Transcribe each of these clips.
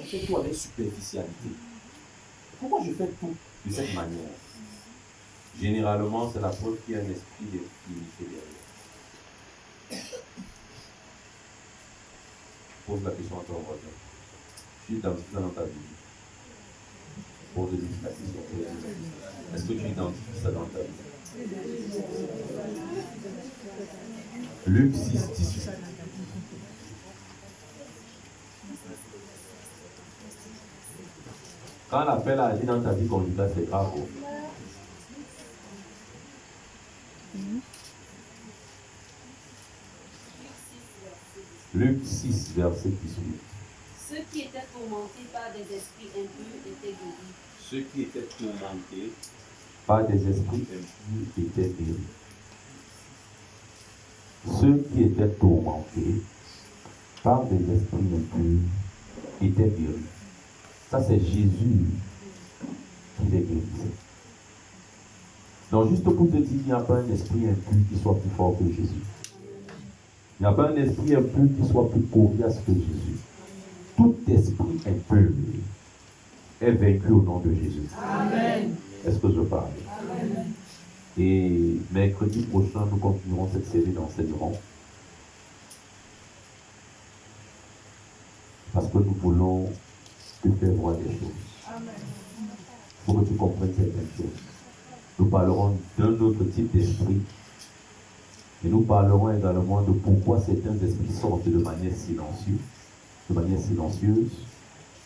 je fais tout avec superficialité? Pourquoi je fais tout de cette manière? Généralement, c'est la preuve qu'il y a un esprit d'intimité derrière. Pose la question à ton voisin. Tu identifies ça dans ta vie? Pose-lui la question. Est-ce que tu identifies ça dans ta vie? Luc 6, 18. Quand l'appel a agi dans ta vie conjugale, c'est grave. Luc 6, verset 18. Ceux qui étaient tourmentés par des esprits impurs étaient guéris. Ceux qui étaient tourmentés par des esprits impurs étaient guéris. Ceux qui étaient tourmentés par des esprits impurs étaient guéris. Ça, c'est Jésus qui les guérissait. Donc, juste pour te dire, il n'y a pas un esprit impur qui soit plus fort que Jésus. Il n'y a pas un esprit impur qui soit plus coriace que Jésus. Tout esprit impur est vaincu au nom de Jésus. Amen. Est-ce que je parle? Amen. Et mercredi prochain, nous continuerons cette série d'enseignements. Parce que nous voulons te faire voir des choses. Il faut que tu comprennes certaines choses. Nous parlerons d'un autre type d'esprit. Et nous parlerons également de pourquoi certains esprits sortent de manière silencieuse,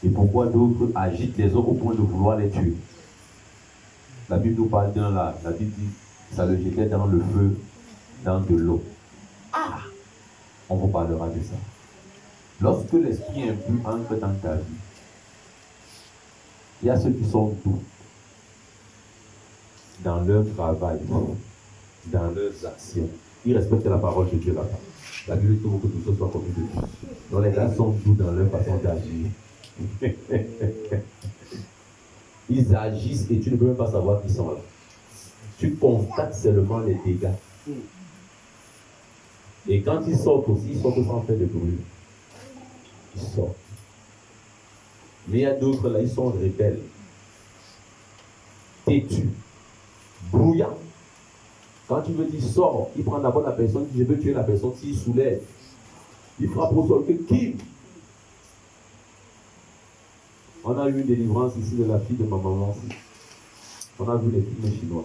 et pourquoi d'autres agitent les hommes au point de vouloir les tuer. La Bible nous parle d'un là. La Bible dit ça le jetait dans le feu, dans de l'eau. Ah! On vous parlera de ça. Lorsque l'esprit impur entre dans ta vie, il y a ceux qui sont doux dans leur travail, dans leurs actions. Ils respectent la parole de Dieu là-bas. La Bible dit que tout ce soit connu de Dieu. Donc les gars sont doux dans leur façon d'agir. Ils agissent et tu ne peux même pas savoir qu'ils sont là. Tu constates seulement les dégâts. Et quand ils sortent aussi, ils sortent sans faire de bruit. Ils sortent. Mais il y a d'autres là, ils sont rebelles, têtus, brouillants. Quand tu veux dire sors, il prend d'abord la personne, je veux tuer la personne, s'il soulève, il frappe au sol, que qui? On a eu une délivrance ici de la fille de ma maman. On a vu les films chinois.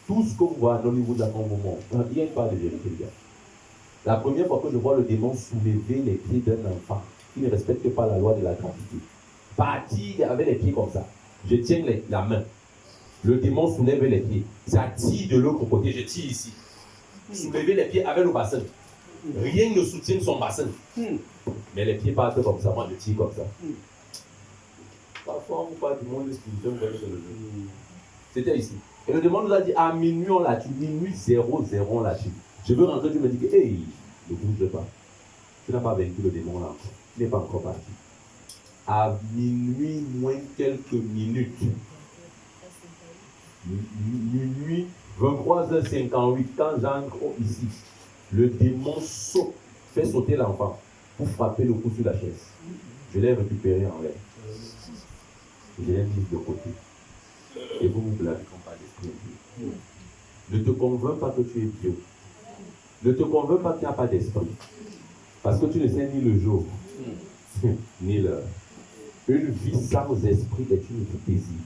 Tout ce qu'on voit au niveau de la moment, il n'y a pas de vérité, les gars. La première fois que je vois le démon soulever les pieds d'un enfant qui ne respecte pas la loi de la gravité, partir avec les pieds comme ça, je tiens la main. Le démon soulève les pieds. Ça tire de l'autre côté, je tire ici. Soulever les pieds avec le bassin. Rien ne soutient son bassin. Mais les pieds partent comme ça, moi je tire comme ça. Parfois on parle du monde spirituel, c'était ici. Et le démon nous a dit, à minuit on l'a tué, minuit 00 on l'a tué. Je veux rentrer, tu me dis que, hey, ne bouge pas. Tu n'as pas vaincu le démon là encore. Tu n'es pas encore parti. À minuit moins quelques minutes, minuit 23h58, quand j'entre ici, le démon saute, fait sauter l'enfant pour frapper le cou sur la chaise. Je l'ai récupéré en l'air. Je l'ai mis de côté. Et vous vous blâmez comme pas d'esprit. Ne te convainc pas que tu es Dieu. Ne te convainc pas qu'il n'y a pas d'esprit. Parce que tu ne sais ni le jour, ni l'heure. Une vie sans esprit est une vie paisible.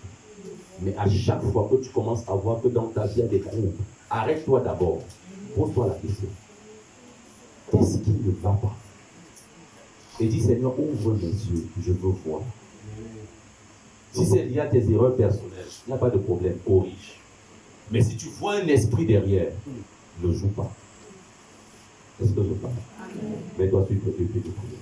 Mais à chaque fois que tu commences à voir que dans ta vie il y a des troubles, arrête-toi d'abord. Pose-toi la question. Qu'est-ce qui ne va pas? Et dis, Seigneur, ouvre mes yeux, je veux voir. Si c'est lié à tes erreurs personnelles, il n'y a pas de problème, corrige. Mais si tu vois un esprit derrière, ne joue pas. Est-ce que je parle? Mets-toi sur le pied de prière.